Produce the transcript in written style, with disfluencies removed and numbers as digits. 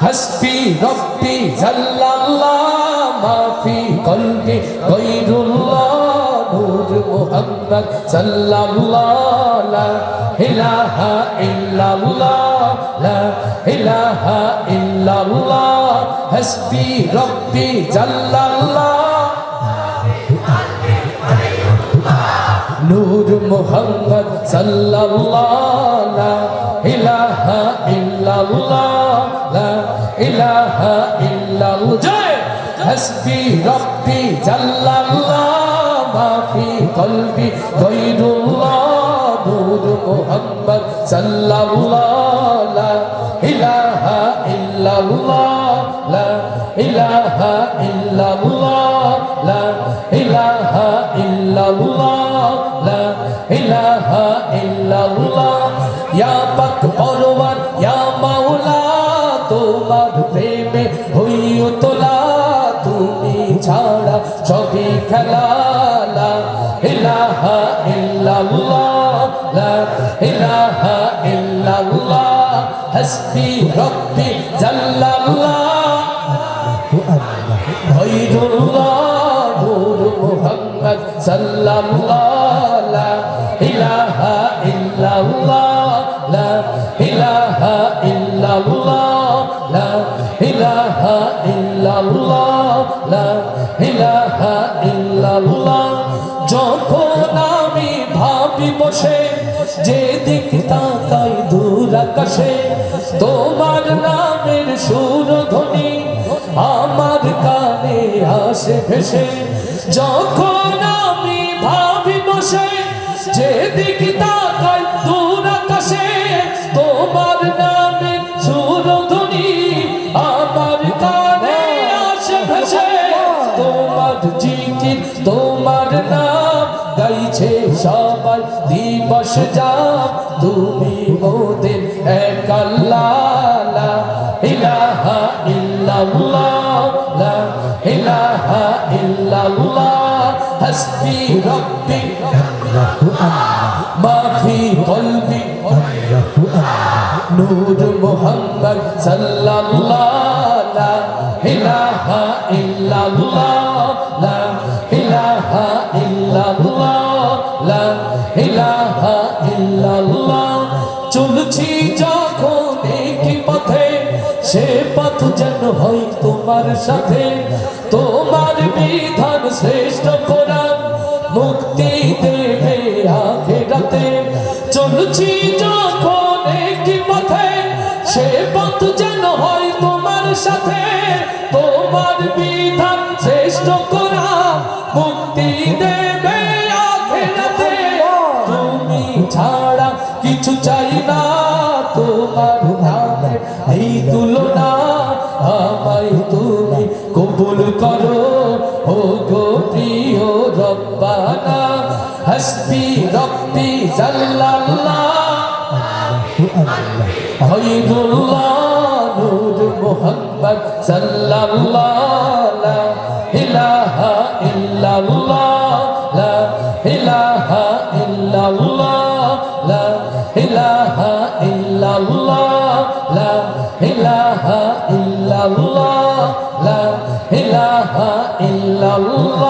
হাসবি রব্বি জাল্লাল্লাহ মা ফি কলবি গায়রুল্লাহ নূর মুহাম্মদ সাল্লাল্লাহ লা ইলাহা ইল্লাল্লাহ লা ইলাহা ইল্লাল্লাহ হাসবি রব্বি জাল্লাল্লাহ নূর মুহাম্মদ সাল্লাল্লাহ লা ইলাহা ইল্লাল্লাহ লা ইলাহা ইল্লাল্লাহ হাসবি রব্বি জাল্লাল্লাহ মা ফি কলবি গায়রুল্লাহ নূর মুহাম্মদ সাল্লাল্লাহ লা ইলাহা ইল্লাল্লাহ লা ইলাহা ইল্লাল্লাহ লা ইলাহা ইল্লাল্লাহ লা ইলাহা ইল্লাল্লাহ ইয়া পাক পরওয়ার ইয়া মাওলা তোমার প্রেমে হইও তোলা তুমি ছাড়া সবই খেলা লা ইলাহা ইল্লাল্লাহ লা ইলাহা ইল্লাল্লাহ হাসবি রব্বি জাল্লাল্লাহ গায়রুল্লাহ নূর মুহাম্মদ সাল্লাল্লাহ লা ইলাহা ইল্লাল্লাহ লা ইলাহা ইল্লাল্লাহ লা ইলাহা ইল্লাল্লাহ লা ইলাহা ইল্লাল্লাহ যখন আমি ভাবি বসে যেদিক তাকাই দূর আকাশে তোমার নামের সুরধ্বনি আমার কানে আসে ভেসে যখন আমি ভাবি বসে যেদিক তাকাই দূর আকাশে তোমার নামের সুরধ্বনি আমার কানে আসে ভেসে তোমার জিকির তোমার নাম গাইছে সবাই দিবস যাম তুমি মোদের এক আল্লাহ লা ইলাহা ইল্লাল্লাহ লা ইলাহা ইল্লাল্লাহ হাসবি রব্বি মা ফি কলবি নূর মুহাম্মদ সাল্লাল্লাহ লা ইলাহা ইল্লাল্লাহ লা ইলাহা ইল্লাল্লাহ লা ইলাহা ইল্লাল্লাহ চলছি যখন একই পথে সে পথ যেন হয় তোমার সাথে তোমার বিধান শ্রেষ্ঠ কোরআন মুক্তি দেবে আখিরাতে চলছি যখন একই পথে সে পথ যেন হয় তোমার সাথে তোমার বিধান শ্রেষ্ঠ কোরআন মুক্তি দেবে আখিরাতে তুমি ছাড়া কিছু চাই না তোমার নামে এই তুলনা আমায় তুমি কবুল করো ও গো প্রিয় রব্বানা হাসবি রব্বি জাল্লাল্লাহ গায়রুল্লাহ নূর মুহাম্মদ সাল্লাল্লাহ লা ইলাহা ইল্লাল্লাহ লা ইলাহা ইল্লাল্লাহ লা ইলাহা ইল্লাল্লাহ লা ইলাহা ইল্লাল্লাহ লা ইলাহা ইল্লাল্লাহ